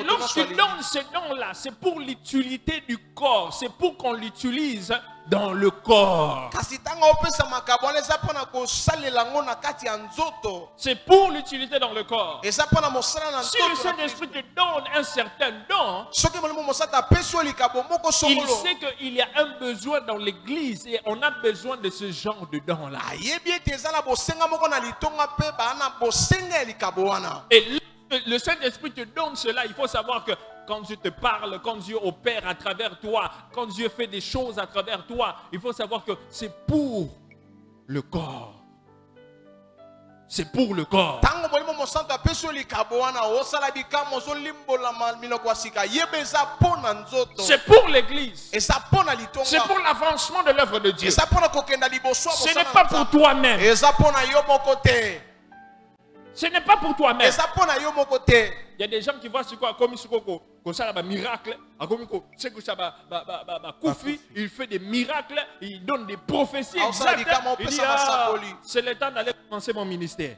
lorsqu'il donne ces dons-là, c'est pour l'utilité du corps. C'est pour qu'on l'utilise dans le corps. C'est pour l'utilité dans le corps. Si le Saint-Esprit te donne un certain don, il sait qu'il y a un besoin dans l'église et on a besoin de ce genre de don-là. Et le Saint-Esprit te donne cela, il faut savoir que quand Dieu te parle, quand Dieu opère à travers toi, quand Dieu fait des choses à travers toi, il faut savoir que c'est pour le corps. C'est pour le corps. C'est pour l'église. C'est pour l'avancement de l'œuvre de Dieu. Ce n'est pas pour toi-même. Ce n'est pas pour toi-même. Il y a des gens qui voient ce quoi comme ça un miracle, il fait des miracles, il donne des prophéties exactes. Il dit c'est le temps d'aller commencer mon ministère.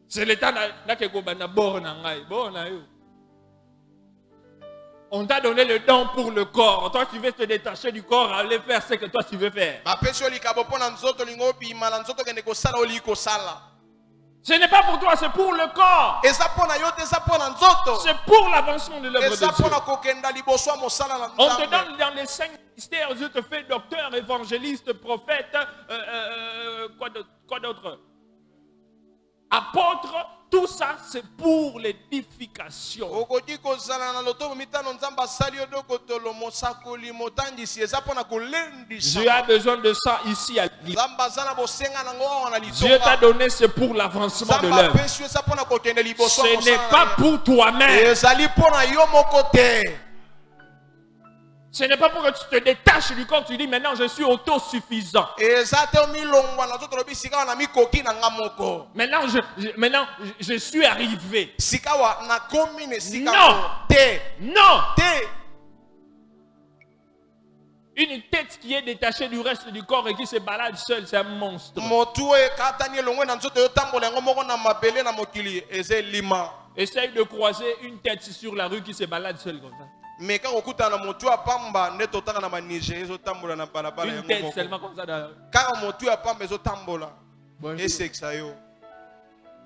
C'est le temps d'aller. On t'a donné le don pour le corps. Toi, tu veux te détacher du corps, aller faire ce que toi tu veux faire. Ce n'est pas pour toi, c'est pour le corps. C'est pour l'avancement de l'œuvre de Dieu. On te donne dans les 5 ministères, Dieu te fait docteur, évangéliste, prophète, quoi d'autre? Apôtre. Tout ça, c'est pour l'édification. Dieu a besoin de ça ici à l'église. Dieu t'a donné, c'est pour l'avancement de l'œuvre. Ce n'est pas pour toi-même. Ce n'est pas pour que tu te détaches du corps, tu dis maintenant je suis autosuffisant. Maintenant je suis arrivé. Non. Non. Une tête qui est détachée du reste du corps et qui se balade seule, c'est un monstre. Essaye de croiser une tête sur la rue qui se balade seule comme ça. Mais quand on écoute un motu à Pamba, ne t'entends pas Niger, ils ont tambola na balabala. Une tête seulement comme ça. Quand on motu à Pamba, ils ont tambola. Et c'est que ça yo.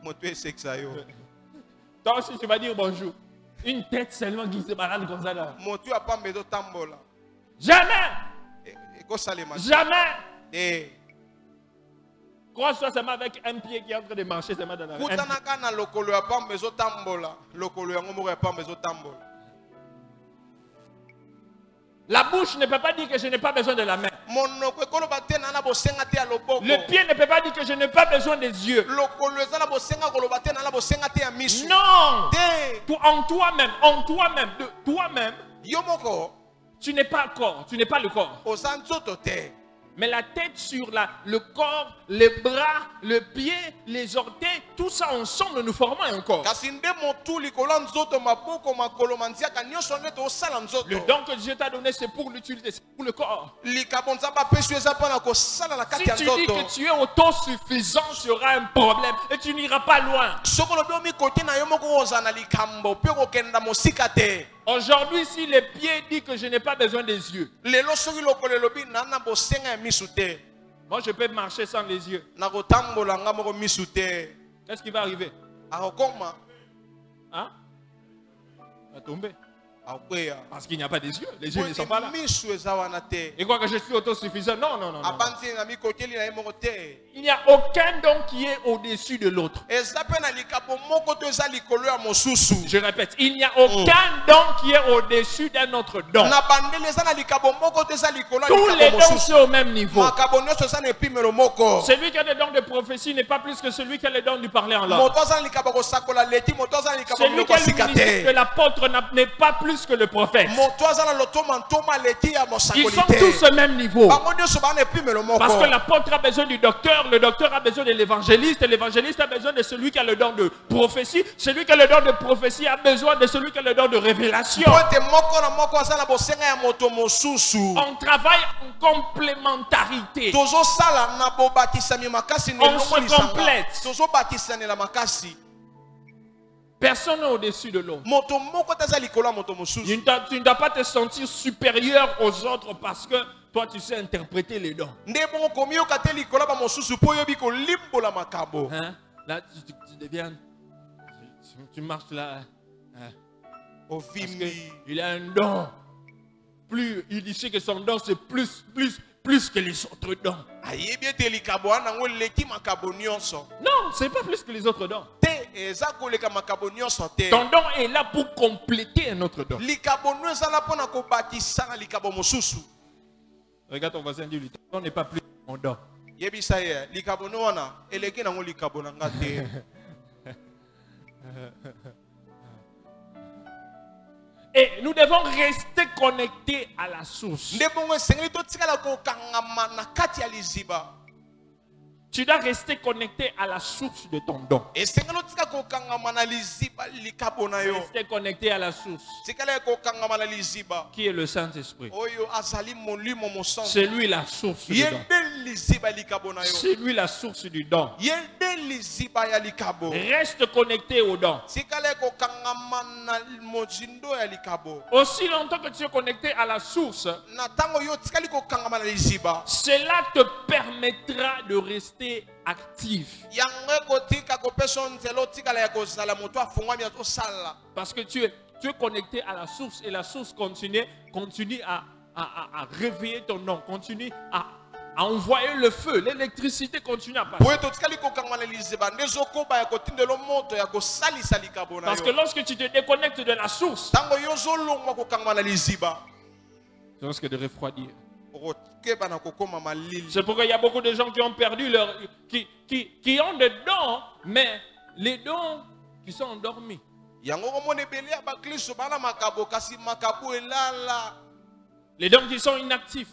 Motu et c'est que ça yo. Toi aussi tu vas dire bonjour. Une tête seulement qui se balade comme ça là. Motu à Pamba, ils ont tambola. Jamais. Jamais. Crois-toi seulement avec un pied qui est en train de marcher seulement dans la rue. La bouche ne peut pas dire que je n'ai pas besoin de la main. Le pied ne peut pas dire que je n'ai pas besoin des yeux. Non. En toi-même, tu n'es pas corps, tu n'es pas le corps. Mais la tête sur le corps, les bras, le pied, les orteils, tout ça ensemble nous formons un corps. Le don que Dieu t'a donné, c'est pour l'utiliser, c'est pour le corps. Si tu dis que tu es autosuffisant, tu auras un problème et tu n'iras pas loin. Aujourd'hui, si le pied dit que je n'ai pas besoin des yeux, moi je peux marcher sans les yeux. Qu'est-ce qui va arriver? Hein? Va tomber. Parce qu'il n'y a pas des yeux. Les yeux ne sont pas là. Et quoi que je suis autosuffisant? Non, non, non, non. Il n'y a aucun don qui est au-dessus de l'autre. Je répète, il n'y a aucun don qui est au-dessus d'un autre don. Tous les dons sont au même niveau. Celui qui a le don de prophétie n'est pas plus que celui qui a le don de parler en langue. Celui qui a le ministère de l'apôtre n'est pas plus que le prophète. Ils sont tous au même niveau. Parce que l'apôtre a besoin du docteur, le docteur a besoin de l'évangéliste, l'évangéliste a besoin de celui qui a le don de prophétie, celui qui a le don de prophétie a besoin de celui qui a le don de révélation. On travaille en complémentarité. On se complète. Personne n'est au-dessus de l'autre. Tu ne dois pas te sentir supérieur aux autres parce que toi tu sais interpréter les dons. Hein? Là tu deviens, tu marches là. Hein? Parce qu'il a un don. Plus il sait que son don c'est plus que les autres dons. Non, c'est pas plus que les autres dons. Ton don est là pour compléter un autre don. Regarde ton voisin, dis-lui, ton don n'est pas plus que mon don. Et nous devons rester connectés à la source. Tu dois rester connecté à la source de ton don. Rester connecté à la source. Qui est le Saint-Esprit. C'est lui la source du don. C'est lui la source du don. Reste connecté au don. Aussi longtemps que tu es connecté à la source, cela te permettra de rester actif. Parce que tu es connecté à la source et la source continue à réveiller ton nom, continue à envoyer le feu, l'électricité continue à passer. Parce que lorsque tu te déconnectes de la source, tu risques de refroidir. C'est pourquoi il y a beaucoup de gens qui ont perdu qui ont des dons, mais les dons qui sont endormis. Les dons qui sont inactifs.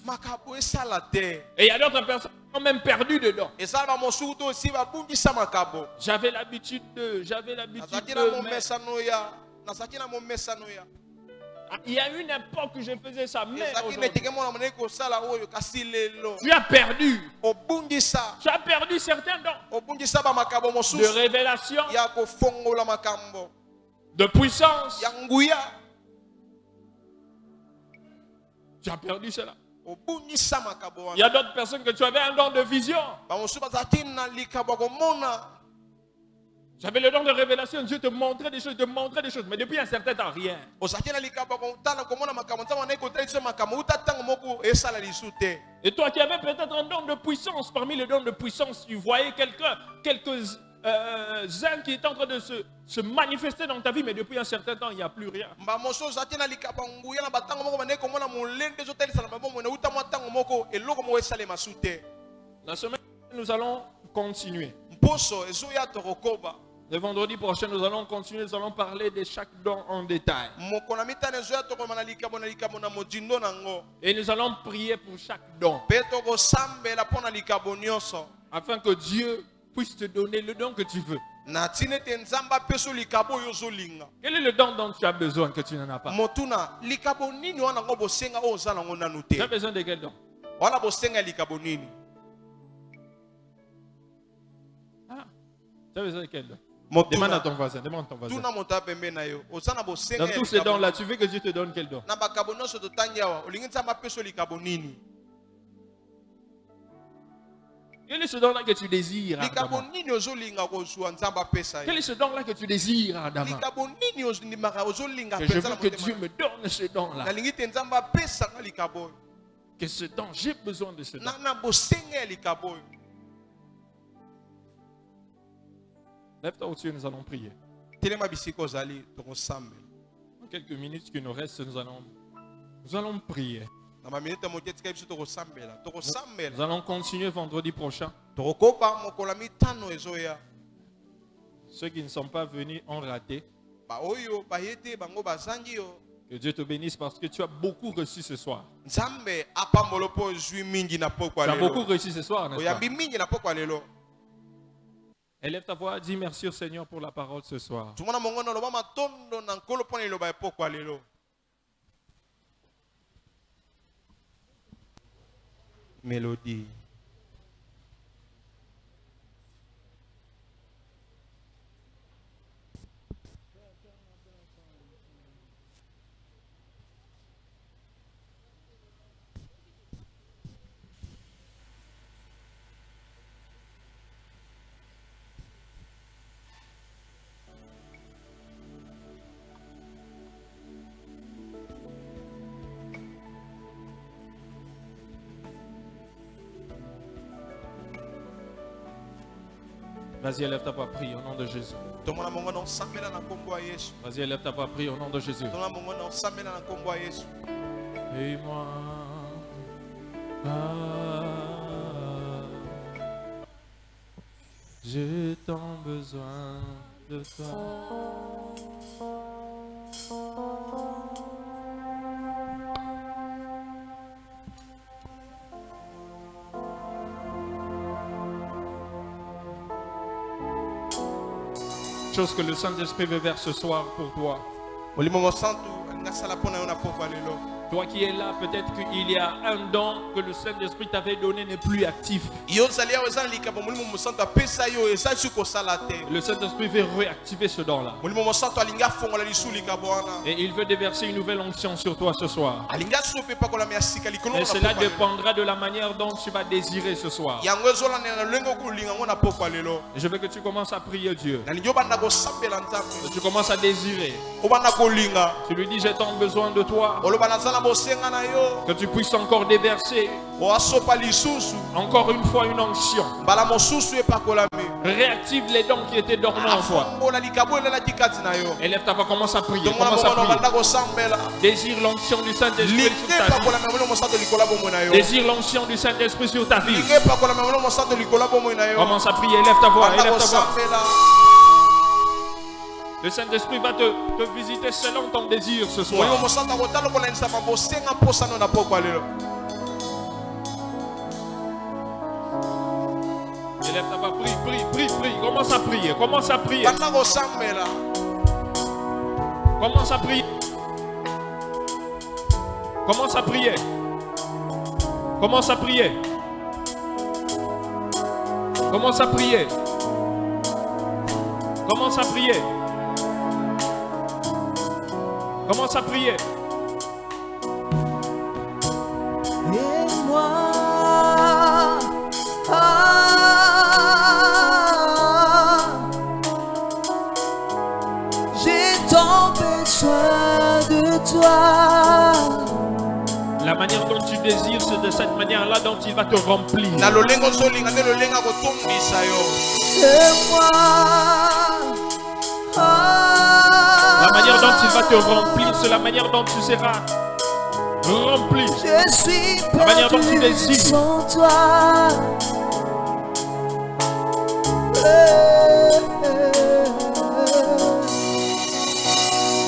Et il y a d'autres personnes qui ont même perdu de dons. J'avais l'habitude de... Il y a une époque où je faisais ça, mais tu as perdu. Tu as perdu certains dons. De révélation, de puissance. Tu as perdu cela. Il y a d'autres personnes que tu avais un don de vision. J'avais le don de révélation, Dieu te montrait des choses, mais depuis un certain temps, rien. Et toi qui avais peut-être un don de puissance, parmi les dons de puissance, tu voyais quelques-uns qui étaient en train de se manifester dans ta vie, mais depuis un certain temps, il n'y a plus rien. La semaine, nous allons continuer. Le vendredi prochain, nous allons continuer, nous allons parler de chaque don en détail. Et nous allons prier pour chaque don. Afin que Dieu puisse te donner le don que tu veux. Quel est le don dont tu as besoin que tu n'en as pas? Tu as besoin de quel don? Tu as besoin de quel don? Demande à ton voisin, demande à ton voisin. Dans tous ces dons-là, tu veux que Dieu te donne quel don? Quel est ce don-là que tu désires, ardemment? Quel est ce don-là que tu désires, ardemment? Que je veux que Dieu me donne ce don-là. Que ce don, j'ai besoin de ce don. Lève-toi au-dessus, nous allons prier. En quelques minutes qui nous restent, nous allons prier. Nous allons continuer vendredi prochain. Ceux qui ne sont pas venus ont raté. Que Dieu te bénisse parce que tu as beaucoup reçu ce soir. Tu as beaucoup reçu ce soir, n'est-ce pas? Élève ta voix, dis merci au Seigneur pour la parole ce soir. Mélodie. Vas-y, élève ta voix, prie au nom de Jésus. Vas-y, élève ta voix, prie au nom de Jésus. Et moi, j'ai tant besoin de toi. Chose que le Saint-Esprit veut faire ce soir pour toi. Toi qui es là, peut-être qu'il y a un don que le Saint-Esprit t'avait donné n'est plus actif. Le Saint-Esprit veut réactiver ce don-là. Et il veut déverser une nouvelle onction sur toi ce soir. Et cela dépendra de la manière dont tu vas désirer ce soir. Je veux que tu commences à prier Dieu. Que tu commences à désirer. Tu lui dis, j'ai tant besoin de toi. Que tu puisses encore déverser encore une fois une onction. Réactive les dons qui étaient dormants en toi. Élève ta voix, commence à prier. Commence à prier. Désire l'onction du Saint-Esprit sur ta vie. Désire l'onction du Saint-Esprit sur ta vie. Commence à prier. Élève ta voix. Élève ta voix. Le Saint-Esprit va te visiter selon ton désir ce soir. Élève ta voix, prie, prie, prie, prie. Commence à prier, commence à prier. Commence à prier. Commence à prier. Commence à prier. Commence à prier. Commence à prier. Commence à prier. Et moi, désires, c'est de cette manière-là dont il va te remplir. Et moi. La manière dont il va te remplir, c'est la manière dont tu seras rempli. Je suis la manière dont tu désires. Sans toi.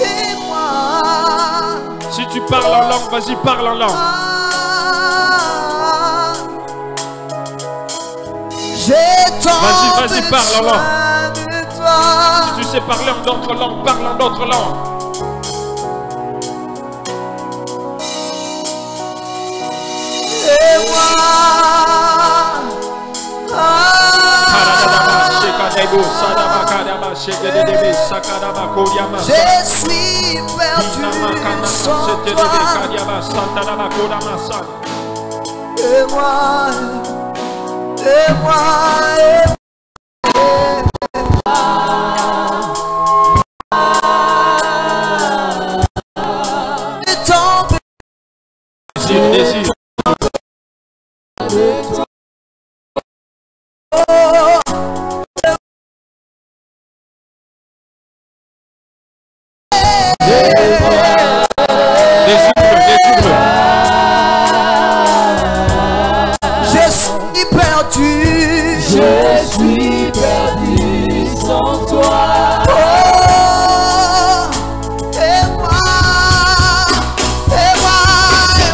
Et moi. Si tu parles en langue, vas-y, parle en langue. Vas-y, parle en langue. Si tu sais parler en d'autres langues, parle en d'autres langues. Et moi. Je suis perdu sans toi. Et moi, et moi,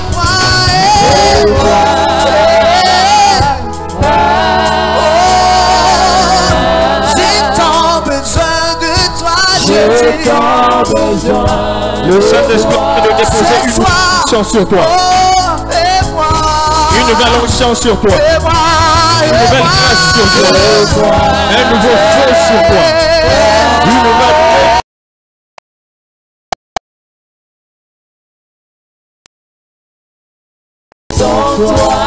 et tombé. Le Saint-Esprit de déposer une onction sur toi. Une nouvelle onction sur toi. Une nouvelle grâce sur toi. Un nouveau feu sur toi. Une nouvelle sans toi.